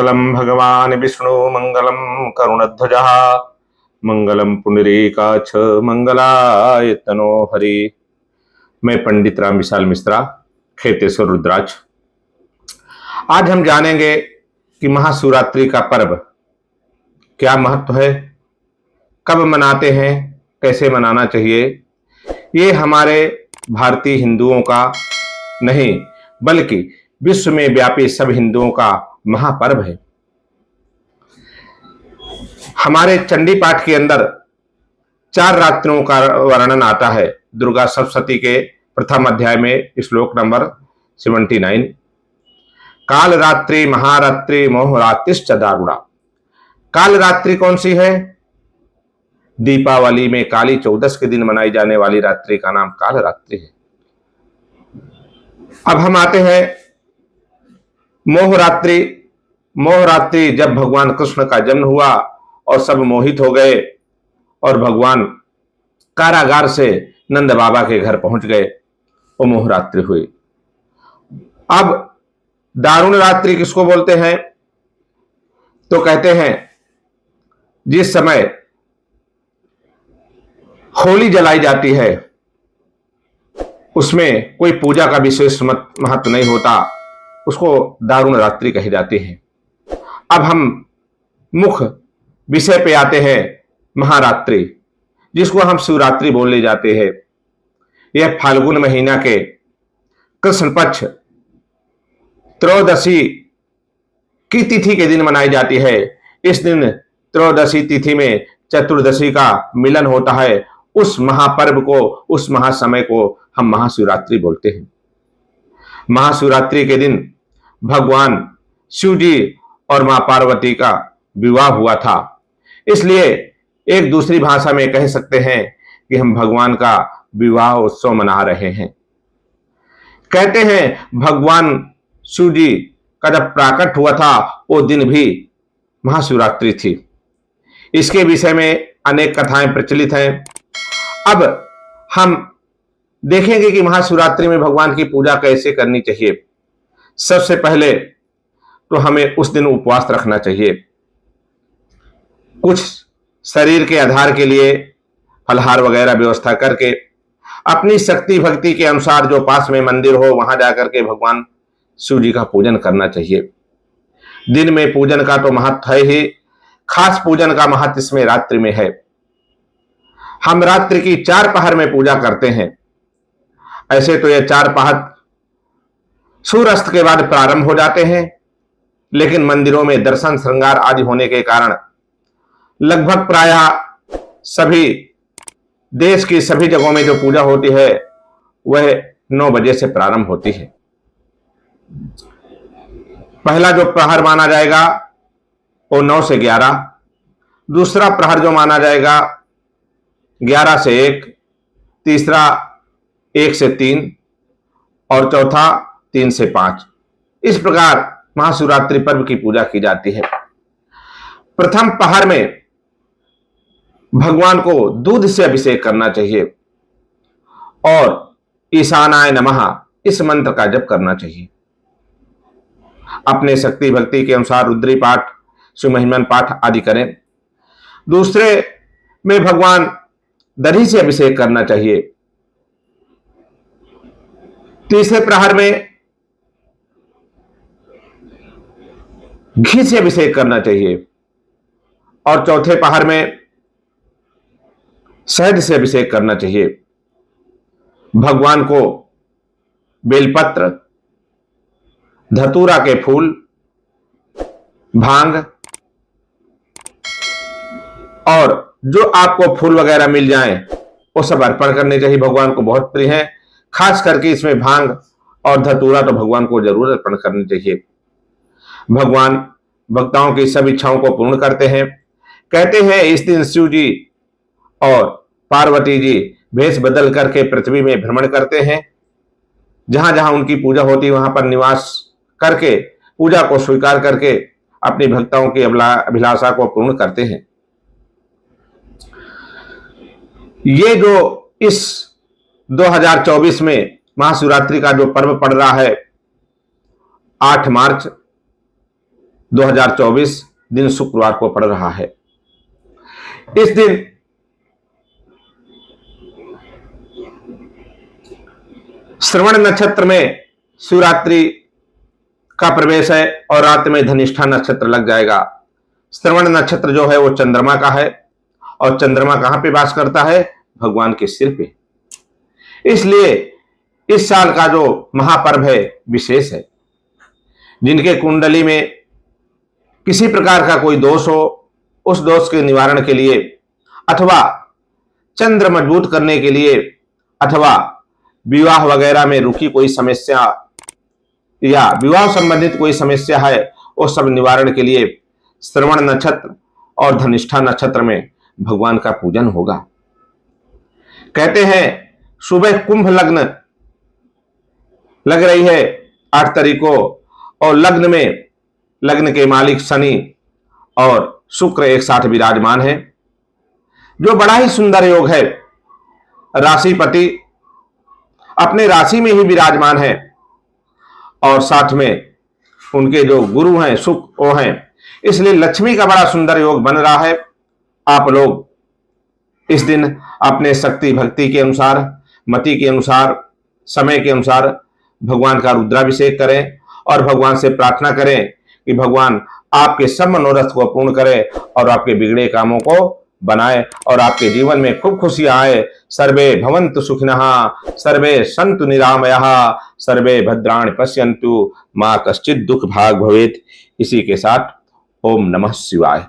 मंगलम भगवान विष्णु मंगलम करुणध्वजः मंगलम पुंडरीकाक्ष मंगलाय तनो हरि। मैं पंडित राम विशाल मिश्रा, खेतेश्वर रुद्राक्ष। आज हम जानेंगे कि महाशिवरात्रि का पर्व क्या महत्व है, कब मनाते हैं, कैसे मनाना चाहिए। ये हमारे भारतीय हिंदुओं का नहीं बल्कि विश्व में व्यापी सब हिंदुओं का महापर्व है। हमारे चंडी पाठ के अंदर 4 रात्रियों का वर्णन आता है। दुर्गा सप्तशती के प्रथम अध्याय में श्लोक नंबर 79, काल रात्रि महारात्रि मोहरात्रिश्च दारुणा। काल रात्रि कौन सी है? दीपावली में काली चौदस के दिन मनाई जाने वाली रात्रि का नाम काल रात्रि है। अब हम आते हैं मोहरात्रि। मोहरात्रि जब भगवान कृष्ण का जन्म हुआ और सब मोहित हो गए और भगवान कारागार से नंद बाबा के घर पहुंच गए, वो मोहरात्रि हुई। अब दारुण रात्रि किसको बोलते हैं? तो कहते हैं जिस समय होली जलाई जाती है, उसमें कोई पूजा का विशेष महत्व नहीं होता, उसको दारुण रात्रि कही जाती है। अब हम मुख्य विषय पे आते हैं, महारात्रि, जिसको हम शिवरात्रि बोले जाते हैं। यह फाल्गुन महीना के कृष्ण पक्ष त्रयोदशी की तिथि के दिन मनाई जाती है। इस दिन त्रयोदशी तिथि में चतुर्दशी का मिलन होता है। उस महापर्व को, उस महासमय को हम महाशिवरात्रि बोलते हैं। महाशिवरात्रि के दिन भगवान शिव जी और मां पार्वती का विवाह हुआ था, इसलिए एक दूसरी भाषा में कह सकते हैं कि हम भगवान का विवाह उत्सव मना रहे हैं। कहते हैं भगवान शिव जी का जब प्राकट हुआ था, वो दिन भी महाशिवरात्रि थी। इसके विषय में अनेक कथाएं प्रचलित हैं। अब हम देखेंगे कि महाशिवरात्रि में भगवान की पूजा कैसे करनी चाहिए। सबसे पहले तो हमें उस दिन उपवास रखना चाहिए। कुछ शरीर के आधार के लिए फलहार वगैरह व्यवस्था करके अपनी शक्ति भक्ति के अनुसार जो पास में मंदिर हो वहां जाकर के भगवान शिव जी का पूजन करना चाहिए। दिन में पूजन का तो महत्व है ही, खास पूजन का महत्व इसमें रात्रि में है। हम रात्रि की 4 पहर में पूजा करते हैं। ऐसे तो यह 4 पहर सूर्यास्त के बाद प्रारंभ हो जाते हैं, लेकिन मंदिरों में दर्शन श्रृंगार आदि होने के कारण लगभग प्रायः सभी देश की सभी जगहों में जो पूजा होती है वह 9 बजे से प्रारंभ होती है। पहला जो प्रहर माना जाएगा वो 9 से 11, दूसरा प्रहर जो माना जाएगा 11 से 1, तीसरा 1 से 3 और चौथा 3 से 5। इस प्रकार महाशिवरात्रि पर्व की पूजा की जाती है। प्रथम पहर में भगवान को दूध से अभिषेक करना चाहिए और ईशानाय नमः इस मंत्र का जप करना चाहिए। अपने शक्ति भक्ति के अनुसार रुद्री पाठ, शिव महिमन पाठ आदि करें। दूसरे में भगवान दही से अभिषेक करना चाहिए। तीसरे प्रहर में घी से अभिषेक करना चाहिए और चौथे पहर में शहद से अभिषेक करना चाहिए। भगवान को बेलपत्र, धतूरा के फूल, भांग और जो आपको फूल वगैरह मिल जाएं वो सब अर्पण करने चाहिए। भगवान को बहुत प्रिय है। खास करके इसमें भांग और धतूरा तो भगवान को जरूर अर्पण करनी चाहिए। भगवान भक्ताओं की सब इच्छाओं को पूर्ण करते हैं। कहते हैं इस दिन शिव जी और पार्वती जी भेष बदल करके पृथ्वी में भ्रमण करते हैं। जहां जहां उनकी पूजा होती है वहां पर निवास करके पूजा को स्वीकार करके अपनी भक्ताओं की अभिलाषा को पूर्ण करते हैं। ये जो इस 2024 में महाशिवरात्रि का जो पर्व पड़ रहा है 8 मार्च 2024 दिन शुक्रवार को पड़ रहा है। इस दिन श्रवण नक्षत्र में शिवरात्रि का प्रवेश है और रात में धनिष्ठा नक्षत्र लग जाएगा। श्रवण नक्षत्र जो है वो चंद्रमा का है और चंद्रमा कहां पे वास करता है? भगवान के सिर पे। इसलिए इस साल का जो महापर्व है विशेष है। जिनके कुंडली में किसी प्रकार का कोई दोष हो, उस दोष के निवारण के लिए अथवा चंद्र मजबूत करने के लिए अथवा विवाह वगैरह में रुकी कोई समस्या या विवाह संबंधित कोई समस्या है, वो सब निवारण के लिए श्रवण नक्षत्र और धनिष्ठा नक्षत्र में भगवान का पूजन होगा। कहते हैं सुबह कुंभ लग्न लग रही है 8 तारीख को और लग्न में लग्न के मालिक शनि और शुक्र एक साथ विराजमान है, जो बड़ा ही सुंदर योग है। राशिपति अपने राशि में ही विराजमान है और साथ में उनके जो गुरु हैं शुक्र वो हैं, इसलिए लक्ष्मी का बड़ा सुंदर योग बन रहा है। आप लोग इस दिन अपने शक्ति भक्ति के अनुसार, मति के अनुसार, समय के अनुसार भगवान का रुद्राभिषेक करें और भगवान से प्रार्थना करें कि भगवान आपके सब मनोरथ को पूर्ण करे और आपके बिगड़े कामों को बनाए और आपके जीवन में खूब खुशियां आए। सर्वे भवन्तु सुखिनः, सर्वे सन्तु निरामयाः, सर्वे भद्राणि पश्यन्तु, मां कश्चित् दुख भाग भवेत्। इसी के साथ ओम नमः शिवाय।